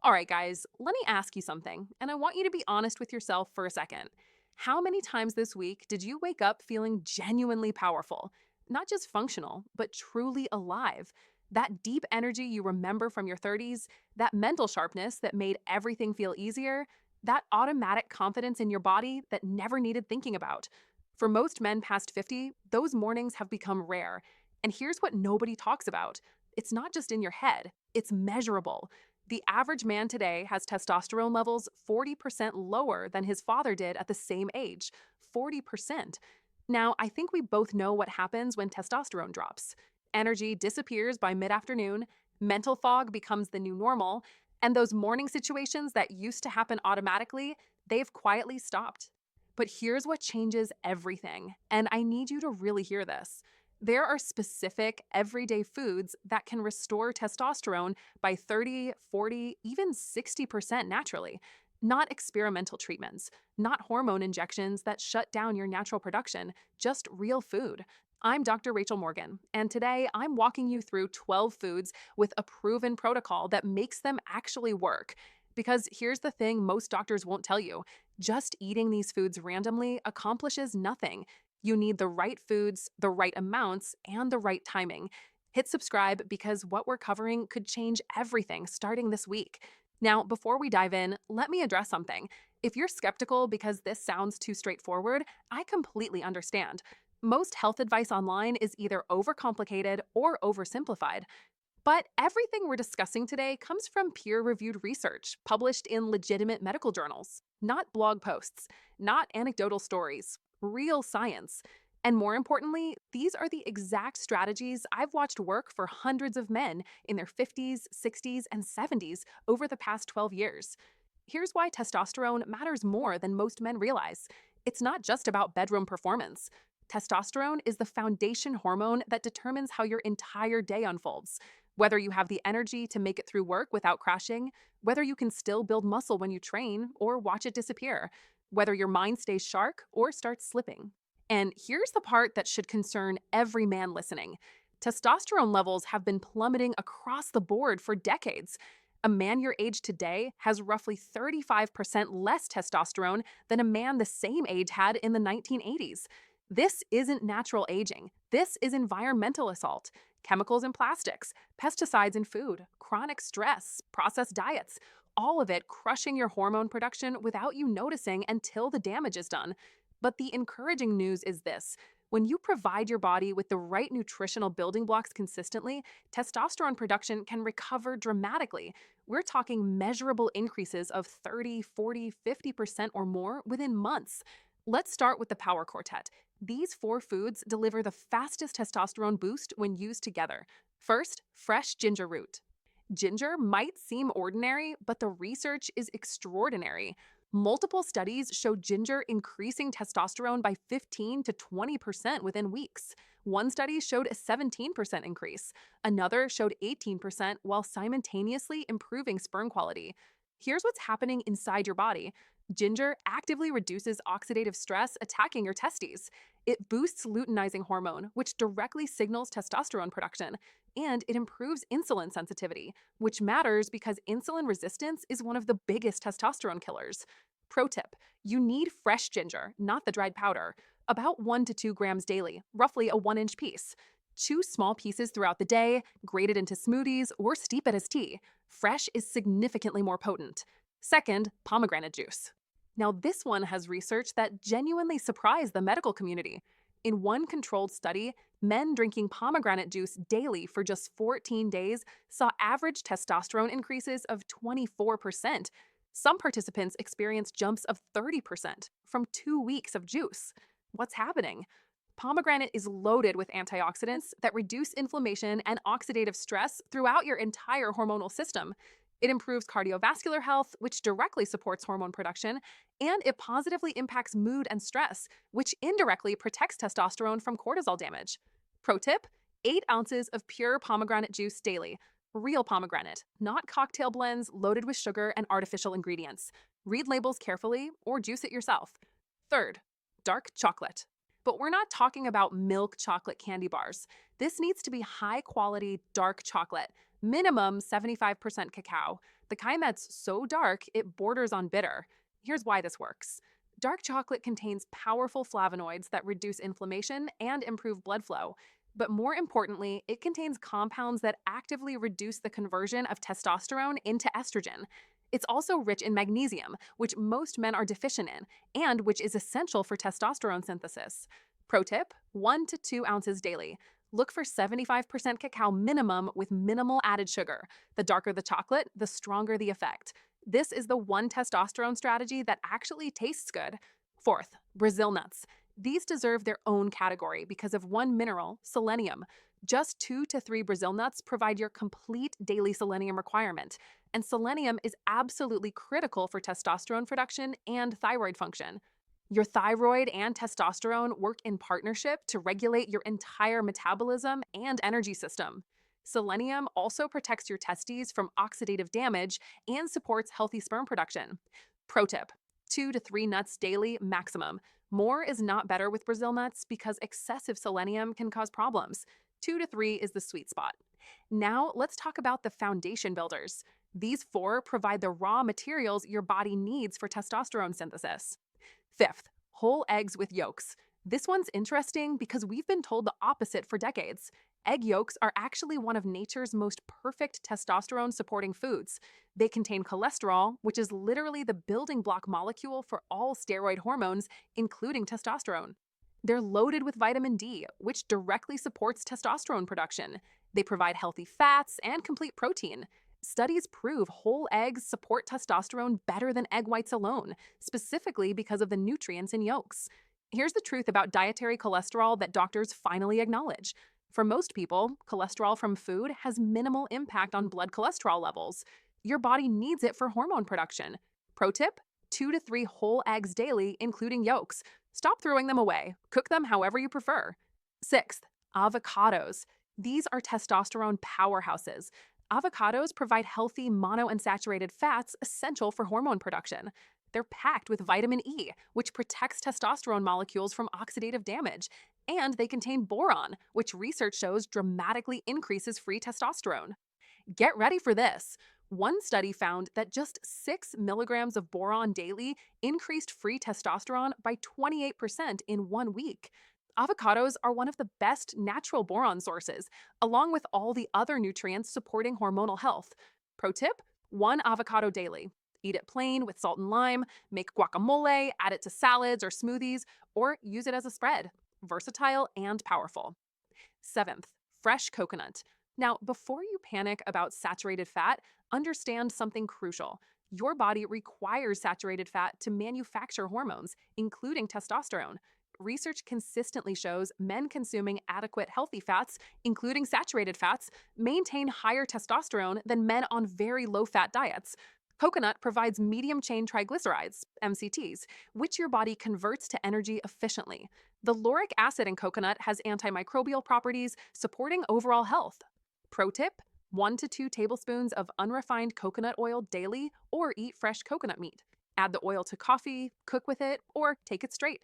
All right, guys, let me ask you something, and I want you to be honest with yourself for a second. How many times this week did you wake up feeling genuinely powerful? Not just functional, but truly alive. That deep energy you remember from your 30s, that mental sharpness that made everything feel easier, that automatic confidence in your body that never needed thinking about. For most men past 50, those mornings have become rare. And here's what nobody talks about: it's not just in your head, it's measurable. The average man today has testosterone levels 40% lower than his father did at the same age. 40%. Now, I think we both know what happens when testosterone drops. Energy disappears by mid afternoon, mental fog becomes the new normal, and those morning situations that used to happen automatically, they've quietly stopped. But here's what changes everything, and I need you to really hear this. There are specific everyday foods that can restore testosterone by 30, 40, even 60% naturally. Not experimental treatments, not hormone injections that shut down your natural production, just real food. I'm Dr. Rachel Morgan, and today I'm walking you through 12 foods with a proven protocol that makes them actually work. Because here's the thing most doctors won't tell you: just eating these foods randomly accomplishes nothing. You need the right foods, the right amounts, and the right timing. Hit subscribe because what we're covering could change everything starting this week. Now, before we dive in, let me address something. If you're skeptical because this sounds too straightforward, I completely understand. Most health advice online is either overcomplicated or oversimplified. But everything we're discussing today comes from peer reviewed research published in legitimate medical journals, not blog posts, not anecdotal stories, real science. And more importantly, these are the exact strategies I've watched work for hundreds of men in their 50s, 60s, and 70s over the past 12 years. Here's why testosterone matters more than most men realize: it's not just about bedroom performance. Testosterone is the foundation hormone that determines how your entire day unfolds. Whether you have the energy to make it through work without crashing, whether you can still build muscle when you train or watch it disappear, whether your mind stays sharp or starts slipping. And here's the part that should concern every man listening: testosterone levels have been plummeting across the board for decades. A man your age today has roughly 35% less testosterone than a man the same age had in the 1980s. This isn't natural aging. This is environmental assault. Chemicals in plastics, pesticides in food, chronic stress, processed diets, all of it crushing your hormone production without you noticing until the damage is done. But the encouraging news is this: when you provide your body with the right nutritional building blocks consistently, testosterone production can recover dramatically. We're talking measurable increases of 30, 40, 50% or more within months. Let's start with the power quartet. These four foods deliver the fastest testosterone boost when used together. First, fresh ginger root. Ginger might seem ordinary, but the research is extraordinary. Multiple studies show ginger increasing testosterone by 15 to 20% within weeks. One study showed a 17% increase. Another showed 18% while simultaneously improving sperm quality. Here's what's happening inside your body. Ginger actively reduces oxidative stress attacking your testes. It boosts luteinizing hormone, which directly signals testosterone production, and it improves insulin sensitivity, which matters because insulin resistance is one of the biggest testosterone killers. Pro tip: you need fresh ginger, not the dried powder. About 1 to 2 grams daily, roughly a 1-inch piece. Choose small pieces throughout the day, grate it into smoothies, or steep it as tea. Fresh is significantly more potent. Second, pomegranate juice. Now, this one has research that genuinely surprised the medical community. In one controlled study, men drinking pomegranate juice daily for just 14 days saw average testosterone increases of 24%. Some participants experienced jumps of 30% from 2 weeks of juice. What's happening? Pomegranate is loaded with antioxidants that reduce inflammation and oxidative stress throughout your entire hormonal system. It improves cardiovascular health, which directly supports hormone production, and it positively impacts mood and stress, which indirectly protects testosterone from cortisol damage. Pro tip: 8 ounces of pure pomegranate juice daily. Real pomegranate, not cocktail blends loaded with sugar and artificial ingredients. Read labels carefully or juice it yourself. Third, dark chocolate. But we're not talking about milk chocolate candy bars. This needs to be high quality dark chocolate, minimum 75% cacao. the kind that's so dark it borders on bitter. Here's why this works. Dark chocolate contains powerful flavonoids that reduce inflammation and improve blood flow. But more importantly, it contains compounds that actively reduce the conversion of testosterone into estrogen. It's also rich in magnesium, which most men are deficient in, and which is essential for testosterone synthesis. Pro tip: 1 to 2 ounces daily. Look for 75% cacao minimum with minimal added sugar. The darker the chocolate, the stronger the effect. This is the one testosterone strategy that actually tastes good. Fourth, Brazil nuts. These deserve their own category because of one mineral, selenium. Just 2 to 3 Brazil nuts provide your complete daily selenium requirement, and selenium is absolutely critical for testosterone production and thyroid function. Your thyroid and testosterone work in partnership to regulate your entire metabolism and energy system. Selenium also protects your testes from oxidative damage and supports healthy sperm production. Pro tip: 2 to 3 nuts daily maximum. More is not better with Brazil nuts because excessive selenium can cause problems. 2 to 3 is the sweet spot. Now, let's talk about the foundation builders. These four provide the raw materials your body needs for testosterone synthesis. Fifth, whole eggs with yolks. This one's interesting because we've been told the opposite for decades. Egg yolks are actually one of nature's most perfect testosterone supporting foods. They contain cholesterol, which is literally the building block molecule for all steroid hormones, including testosterone. They're loaded with vitamin D, which directly supports testosterone production. They provide healthy fats and complete protein. Studies prove whole eggs support testosterone better than egg whites alone, specifically because of the nutrients in yolks. Here's the truth about dietary cholesterol that doctors finally acknowledge. For most people, cholesterol from food has minimal impact on blood cholesterol levels. Your body needs it for hormone production. Pro tip: 2 to 3 whole eggs daily, including yolks. Stop throwing them away. Cook them however you prefer. Sixth, avocados. These are testosterone powerhouses. Avocados provide healthy monounsaturated fats essential for hormone production. They're packed with vitamin E, which protects testosterone molecules from oxidative damage. And they contain boron, which research shows dramatically increases free testosterone. Get ready for this. One study found that just 6 milligrams of boron daily increased free testosterone by 28% in 1 week. Avocados are one of the best natural boron sources, along with all the other nutrients supporting hormonal health. Pro tip: 1 avocado daily. Eat it plain with salt and lime, make guacamole, add it to salads or smoothies, or use it as a spread. Versatile and powerful. Seventh, fresh coconut. Now, before you panic about saturated fat, understand something crucial. Your body requires saturated fat to manufacture hormones, including testosterone. Research consistently shows men consuming adequate healthy fats, including saturated fats, maintain higher testosterone than men on very low fat diets. Coconut provides medium chain triglycerides, MCTs, which your body converts to energy efficiently. The lauric acid in coconut has antimicrobial properties, supporting overall health. Pro tip: 1 to 2 tablespoons of unrefined coconut oil daily, or eat fresh coconut meat. Add the oil to coffee, cook with it, or take it straight.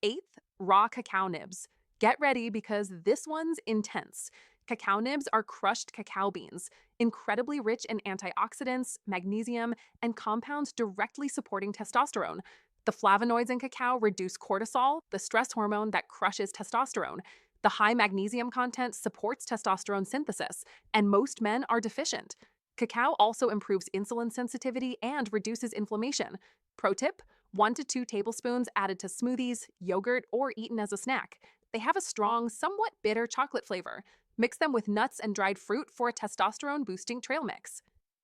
Eighth, raw cacao nibs. Get ready because this one's intense. Cacao nibs are crushed cacao beans, incredibly rich in antioxidants, magnesium, and compounds directly supporting testosterone. The flavonoids in cacao reduce cortisol, the stress hormone that crushes testosterone. The high magnesium content supports testosterone synthesis, and most men are deficient. Cacao also improves insulin sensitivity and reduces inflammation. Pro tip: 1 to 2 tablespoons added to smoothies, yogurt, or eaten as a snack. They have a strong, somewhat bitter chocolate flavor. Mix them with nuts and dried fruit for a testosterone-boosting trail mix.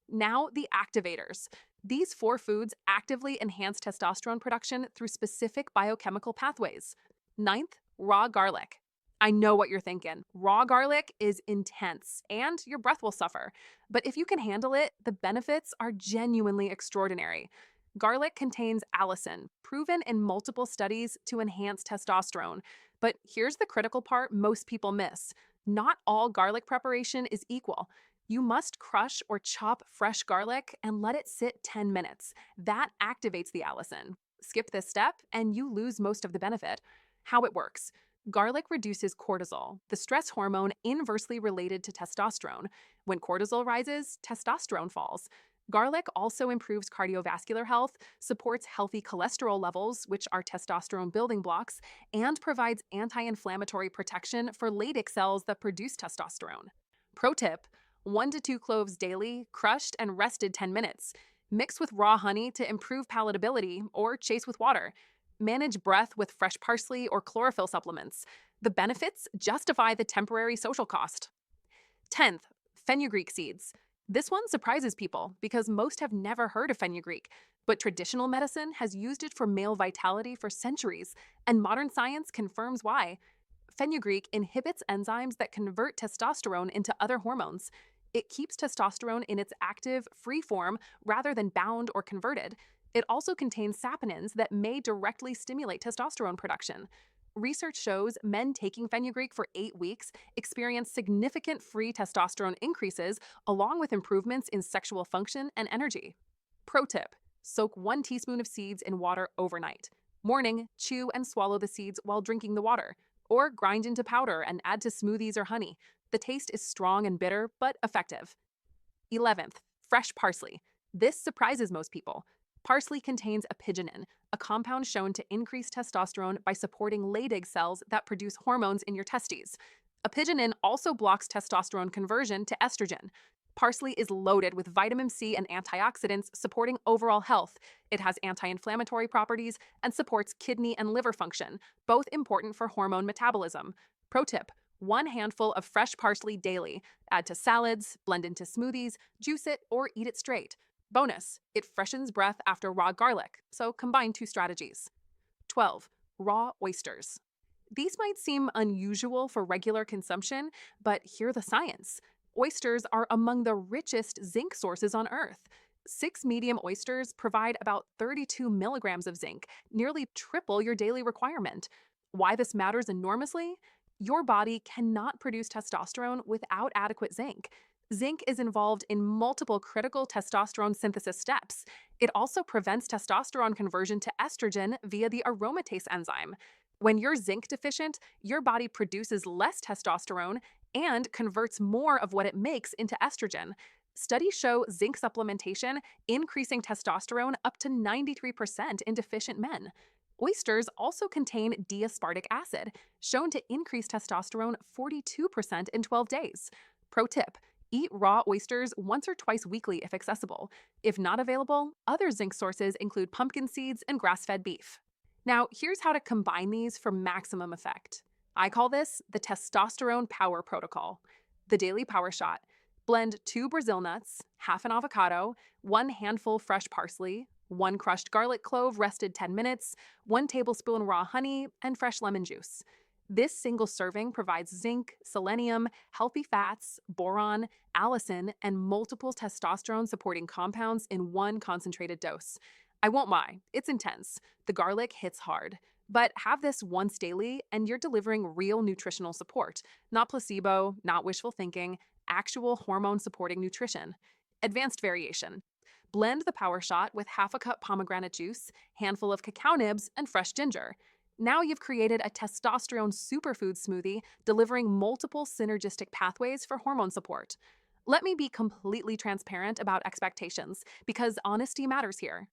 Now, the activators. These 4 foods actively enhance testosterone production through specific biochemical pathways. Ninth, raw garlic. I know what you're thinking. Raw garlic is intense, and your breath will suffer. But if you can handle it, the benefits are genuinely extraordinary. Garlic contains allicin, proven in multiple studies to enhance testosterone. But here's the critical part most people miss. Not all garlic preparation is equal. You must crush or chop fresh garlic and let it sit 10 minutes. That activates the allicin. Skip this step, and you lose most of the benefit. How it works. Garlic reduces cortisol, the stress hormone inversely related to testosterone. When cortisol rises, testosterone falls. Garlic also improves cardiovascular health, supports healthy cholesterol levels, which are testosterone building blocks, and provides anti inflammatory protection for Leydig cells that produce testosterone. Pro tip: 1 to 2 cloves daily, crushed and rested 10 minutes. Mix with raw honey to improve palatability or chase with water. Manage breath with fresh parsley or chlorophyll supplements. The benefits justify the temporary social cost. 10th, fenugreek seeds. This one surprises people because most have never heard of fenugreek, but traditional medicine has used it for male vitality for centuries, and modern science confirms why. Fenugreek inhibits enzymes that convert testosterone into other hormones. It keeps testosterone in its active, free form rather than bound or converted. It also contains saponins that may directly stimulate testosterone production. Research shows men taking fenugreek for 8 weeks experience significant free testosterone increases along with improvements in sexual function and energy. Pro tip: soak 1 teaspoon of seeds in water overnight. Morning, chew and swallow the seeds while drinking the water, or grind into powder and add to smoothies or honey. The taste is strong and bitter, but effective. 11th, fresh parsley. This surprises most people. Parsley contains apigenin, a compound shown to increase testosterone by supporting Leydig cells that produce hormones in your testes. Apigenin also blocks testosterone conversion to estrogen. Parsley is loaded with vitamin C and antioxidants supporting overall health. It has anti inflammatory properties and supports kidney and liver function, both important for hormone metabolism. Pro tip: 1 handful of fresh parsley daily. Add to salads, blend into smoothies, juice it, or eat it straight. Bonus: it freshens breath after raw garlic, so combine two strategies. 12. Raw oysters. These might seem unusual for regular consumption, but hear the science. Oysters are among the richest zinc sources on Earth. 6 medium oysters provide about 32 milligrams of zinc, nearly triple your daily requirement. Why this matters enormously? Your body cannot produce testosterone without adequate zinc. Zinc is involved in multiple critical testosterone synthesis steps. It also prevents testosterone conversion to estrogen via the aromatase enzyme. When you're zinc deficient, your body produces less testosterone and converts more of what it makes into estrogen. Studies show zinc supplementation increasing testosterone up to 93% in deficient men. Oysters also contain D-aspartic acid, shown to increase testosterone 42% in 12 days. Pro tip: eat raw oysters once or twice weekly if accessible. If not available, other zinc sources include pumpkin seeds and grass-fed beef. Now, here's how to combine these for maximum effect. I call this the testosterone power protocol. The daily power shot: blend 2 Brazil nuts, half an avocado, 1 handful fresh parsley, 1 crushed garlic clove rested 10 minutes, 1 tablespoon raw honey, and fresh lemon juice. This single serving provides zinc, selenium, healthy fats, boron, allicin, and multiple testosterone supporting compounds in one concentrated dose. I won't lie, it's intense. The garlic hits hard. But have this once daily, and you're delivering real nutritional support. Not placebo, not wishful thinking, actual hormone supporting nutrition. Advanced variation: blend the power shot with half a cup pomegranate juice, handful of cacao nibs, and fresh ginger. Now you've created a testosterone superfood smoothie delivering multiple synergistic pathways for hormone support. Let me be completely transparent about expectations, because honesty matters here.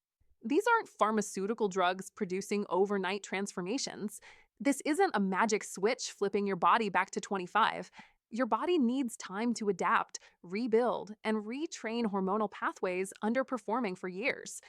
These aren't pharmaceutical drugs producing overnight transformations. This isn't a magic switch flipping your body back to 25. Your body needs time to adapt, rebuild, and retrain hormonal pathways underperforming for years.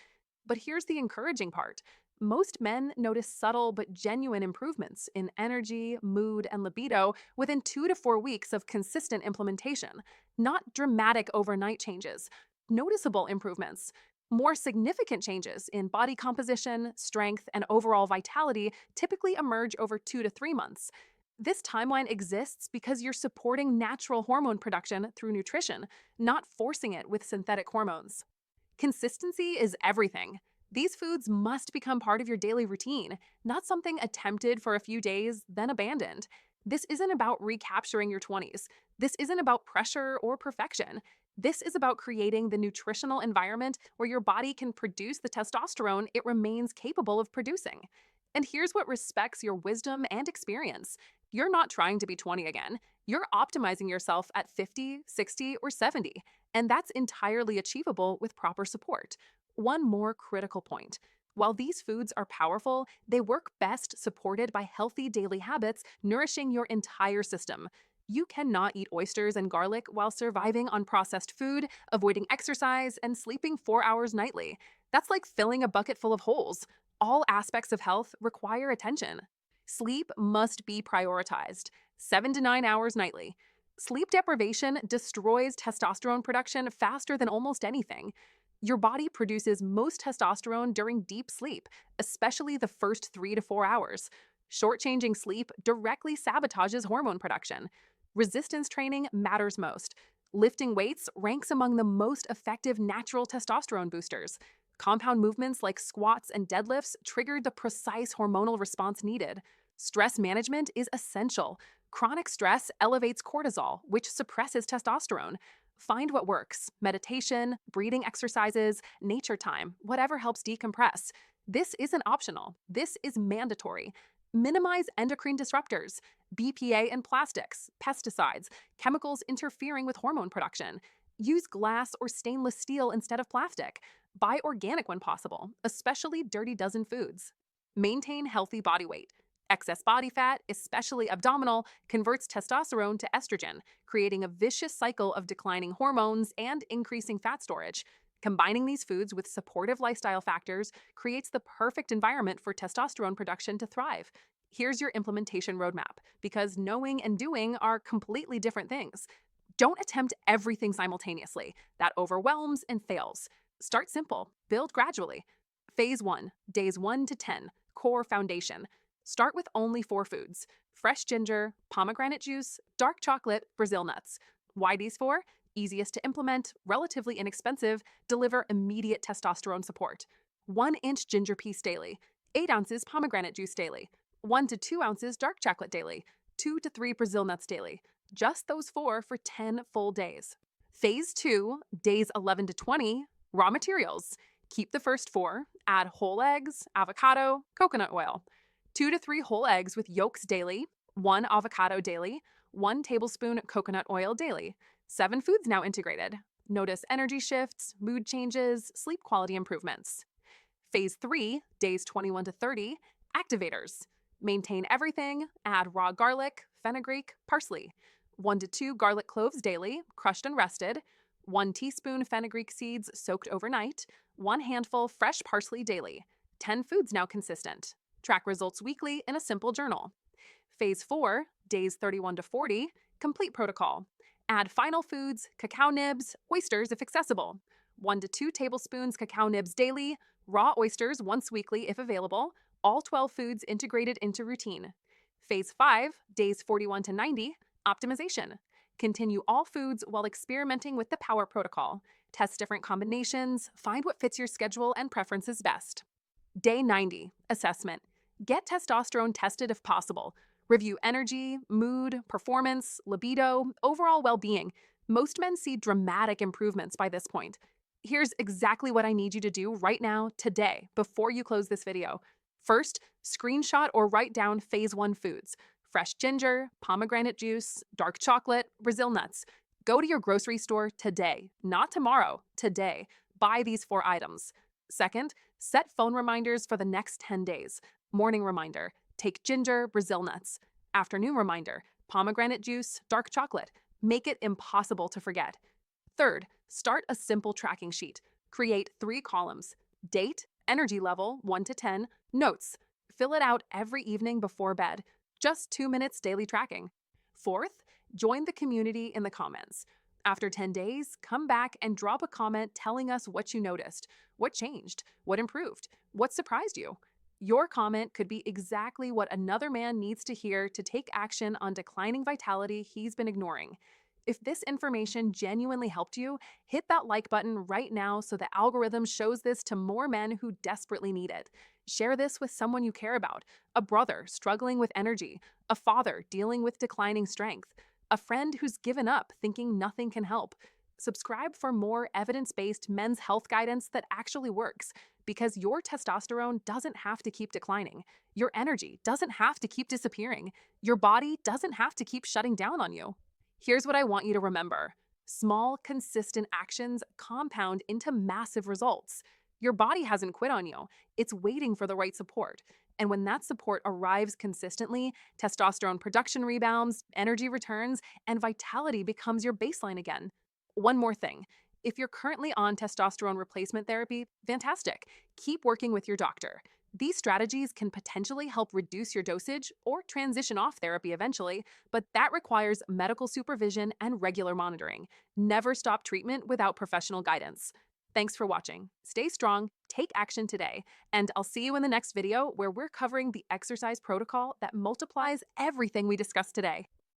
But here's the encouraging part: most men notice subtle but genuine improvements in energy, mood, and libido within 2 to 4 weeks of consistent implementation. Not dramatic overnight changes, noticeable improvements. More significant changes in body composition, strength, and overall vitality typically emerge over 2 to 3 months. This timeline exists because you're supporting natural hormone production through nutrition, not forcing it with synthetic hormones. Consistency is everything. These foods must become part of your daily routine, not something attempted for a few days, then abandoned. This isn't about recapturing your 20s. This isn't about pressure or perfection. This is about creating the nutritional environment where your body can produce the testosterone it remains capable of producing. And here's what respects your wisdom and experience: You're not trying to be 20 again. You're optimizing yourself at 50, 60, or 70, and that's entirely achievable with proper support. One more critical point. While these foods are powerful, they work best supported by healthy daily habits nourishing your entire system. You cannot eat oysters and garlic while surviving on processed food, avoiding exercise, and sleeping 4 hours nightly. That's like filling a bucket full of holes. All aspects of health require attention. Sleep must be prioritized 7 to 9 hours nightly. Sleep deprivation destroys testosterone production faster than almost anything. Your body produces most testosterone during deep sleep, especially the first 3 to 4 hours. Shortchanging sleep directly sabotages hormone production. Resistance training matters most. Lifting weights ranks among the most effective natural testosterone boosters. Compound movements like squats and deadlifts trigger the precise hormonal response needed. Stress management is essential. Chronic stress elevates cortisol, which suppresses testosterone. Find what works: meditation, breathing exercises, nature time, whatever helps decompress. This isn't optional, this is mandatory. Minimize endocrine disruptors, BPA in plastics, pesticides, chemicals interfering with hormone production. Use glass or stainless steel instead of plastic. Buy organic when possible, especially Dirty Dozen foods. Maintain healthy body weight. Excess body fat, especially abdominal, converts testosterone to estrogen, creating a vicious cycle of declining hormones and increasing fat storage. Combining these foods with supportive lifestyle factors creates the perfect environment for testosterone production to thrive. Here's your implementation roadmap, because knowing and doing are completely different things. Don't attempt everything simultaneously. That overwhelms and fails. Start simple, build gradually. Phase 1, days 1 to 10, core foundation. Start with only 4 foods: fresh ginger, pomegranate juice, dark chocolate, Brazil nuts. Why these 4? Easiest to implement, relatively inexpensive, deliver immediate testosterone support. 1-inch ginger piece daily, 8 ounces pomegranate juice daily, 1 to 2 ounces dark chocolate daily, 2 to 3 Brazil nuts daily. Just those 4 for 10 full days. Phase 2, days 11 to 20, raw materials. Keep the first 4, add whole eggs, avocado, coconut oil. 2 to 3 whole eggs with yolks daily, 1 avocado daily, 1 tablespoon coconut oil daily. 7 foods now integrated. Notice energy shifts, mood changes, sleep quality improvements. Phase 3, days 21 to 30, activators. Maintain everything, add raw garlic, fenugreek, parsley. 1 to 2 garlic cloves daily, crushed and rested. 1 teaspoon fenugreek seeds soaked overnight. 1 handful fresh parsley daily. 10 foods now consistent. Track results weekly in a simple journal. Phase 4, days 31 to 40, complete protocol. Add final foods, cacao nibs, oysters if accessible. 1 to 2 tablespoons cacao nibs daily, raw oysters once weekly if available, all 12 foods integrated into routine. Phase 5, days 41 to 90, optimization. Continue all foods while experimenting with the power protocol. Test different combinations, find what fits your schedule and preferences best. Day 90, assessment. Get testosterone tested if possible. Review energy, mood, performance, libido, overall well-being. Most men see dramatic improvements by this point. Here's exactly what I need you to do right now, today, before you close this video. First, screenshot or write down phase 1 foods: fresh ginger, pomegranate juice, dark chocolate, Brazil nuts. Go to your grocery store today, not tomorrow, today. Buy these 4 items. Second, set phone reminders for the next 10 days. Morning reminder: take ginger, Brazil nuts. Afternoon reminder: pomegranate juice, dark chocolate. Make it impossible to forget. Third, start a simple tracking sheet. Create 3 columns: date, energy level 1 to 10, notes. Fill it out every evening before bed. Just 2 minutes daily tracking. Fourth, join the community in the comments. After 10 days, come back and drop a comment telling us what you noticed, what changed, what improved, what surprised you. Your comment could be exactly what another man needs to hear to take action on declining vitality he's been ignoring. If this information genuinely helped you, hit that like button right now so the algorithm shows this to more men who desperately need it. Share this with someone you care about: a brother struggling with energy, a father dealing with declining strength, a friend who's given up thinking nothing can help. Subscribe for more evidence based men's health guidance that actually works because your testosterone doesn't have to keep declining. Your energy doesn't have to keep disappearing. Your body doesn't have to keep shutting down on you. Here's what I want you to remember: small, consistent actions compound into massive results. Your body hasn't quit on you, it's waiting for the right support. And when that support arrives consistently, testosterone production rebounds, energy returns, and vitality becomes your baseline again. One more thing: if you're currently on testosterone replacement therapy, fantastic. Keep working with your doctor. These strategies can potentially help reduce your dosage or transition off therapy eventually, but that requires medical supervision and regular monitoring. Never stop treatment without professional guidance. Thanks for watching. Stay strong, take action today, and I'll see you in the next video where we're covering the exercise protocol that multiplies everything we discussed today.